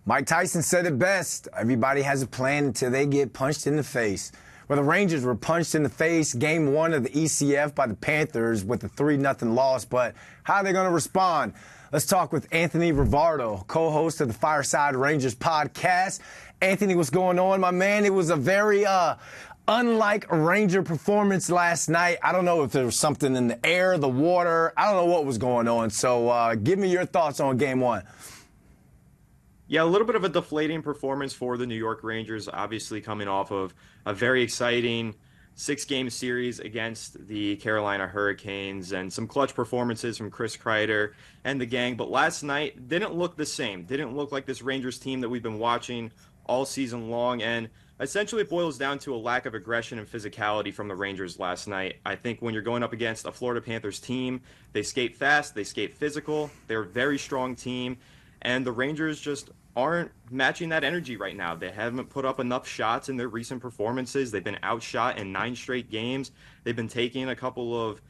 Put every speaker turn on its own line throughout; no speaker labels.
Mike Tyson said it best. Everybody has a plan until they get punched in the face. Well, the Rangers were punched in the face game one of the ECF by the Panthers with a 3-0 loss, but how are they going to respond? Let's talk with Anthony Rivardo, co-host of the Fireside Rangers podcast. Anthony, what's going on, my man? It was a very unlike Ranger performance last night. I don't know if there was something in the air, the water. I don't know what was going on. So give me your thoughts on game one.
Yeah, a little bit of a deflating performance for the New York Rangers, obviously coming off of a very exciting 6-game series against the Carolina Hurricanes and some clutch performances from Chris Kreider and the gang. But last night didn't look the same. Didn't look like this Rangers team that we've been watching all season long. And essentially it boils down to a lack of aggression and physicality from the Rangers last night. I think when you're going up against a Florida Panthers team, they skate fast, they skate physical, they're a very strong team. And the Rangers just aren't matching that energy right now. They haven't put up enough shots in their recent performances. They've been outshot in 9 straight games. They've been taking a couple of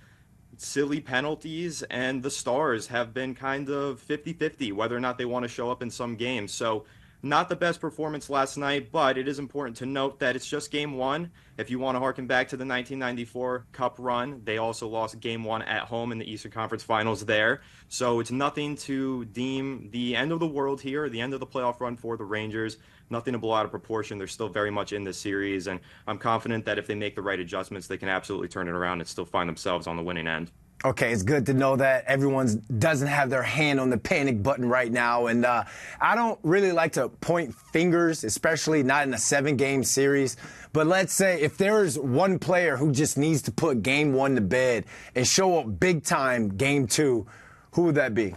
silly penalties, and the Stars have been kind of 50-50 whether or not they want to show up in some games. So not the best performance last night, but it is important to note that it's just game one. If you want to harken back to the 1994 Cup run, they also lost game one at home in the Eastern Conference Finals there. So it's nothing to deem the end of the world here, the end of the playoff run for the Rangers. Nothing to blow out of proportion. They're still very much in this series, and I'm confident that if they make the right adjustments, they can absolutely turn it around and still find themselves on the winning end.
Okay, it's good to know that everyone doesn't have their hand on the panic button right now. And I don't really like to point fingers, especially not in a 7-game series. But let's say if there's one player who just needs to put game one to bed and show up big time game two, who would that be?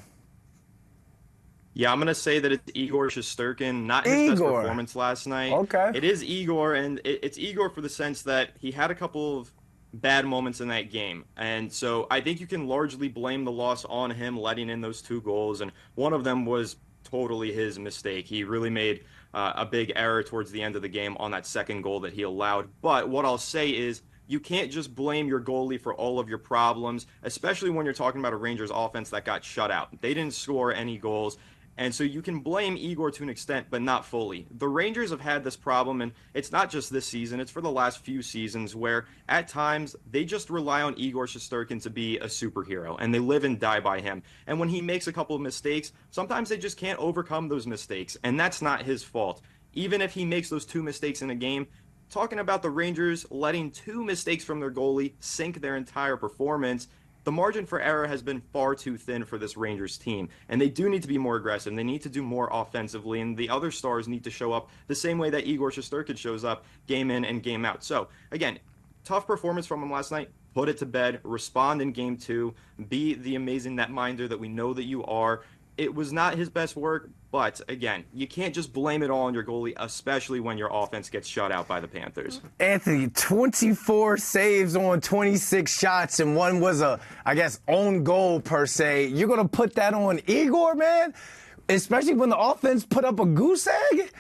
Yeah, I'm going to say that it's Igor Shesterkin, not his best performance last night.
Okay.
It is Igor, and it's Igor for the sense that he had a couple of bad moments in that game. And so I think you can largely blame the loss on him letting in those 2 goals. And one of them was totally his mistake. He really made a big error towards the end of the game on that second goal that he allowed. But what I'll say is you can't just blame your goalie for all of your problems, especially when you're talking about a Rangers offense that got shut out. They didn't score any goals. And so you can blame Igor to an extent, but not fully. The Rangers have had this problem, and it's not just this season. It's for the last few seasons where, at times, they just rely on Igor Shesterkin to be a superhero, and they live and die by him. And when he makes a couple of mistakes, sometimes they just can't overcome those mistakes, and that's not his fault. Even if he makes those 2 mistakes in a game, talking about the Rangers letting 2 mistakes from their goalie sink their entire performance, the margin for error has been far too thin for this Rangers team, and they do need to be more aggressive. They need to do more offensively, and the other stars need to show up the same way that Igor Shesterkin shows up game in and game out. So, again, tough performance from him last night. Put it to bed. Respond in game 2. Be the amazing netminder that we know that you are. It was not his best work, but again, you can't just blame it all on your goalie, especially when your offense gets shut out by the Panthers.
Anthony, 24 saves on 26 shots, and one was own goal per se. You're going to put that on Igor, man? Especially when the offense put up a goose egg?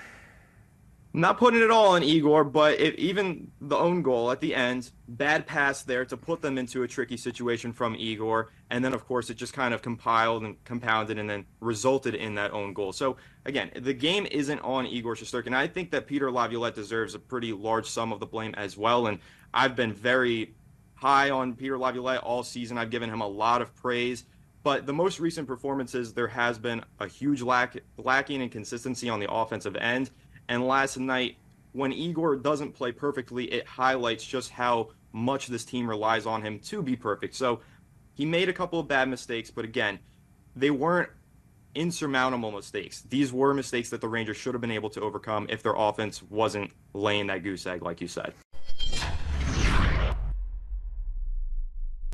Not putting it all on Igor, but even the own goal at the end, bad pass there to put them into a tricky situation from Igor. And then, of course, it just kind of compiled and compounded and then resulted in that own goal. So, again, the game isn't on Igor Shesterkin. I think that Peter Laviolette deserves a pretty large sum of the blame as well. And I've been very high on Peter Laviolette all season. I've given him a lot of praise. But the most recent performances, there has been a huge lacking in consistency on the offensive end. And last night, when Igor doesn't play perfectly, it highlights just how much this team relies on him to be perfect. So he made a couple of bad mistakes, but again, they weren't insurmountable mistakes. These were mistakes that the Rangers should have been able to overcome if their offense wasn't laying that goose egg, like you said.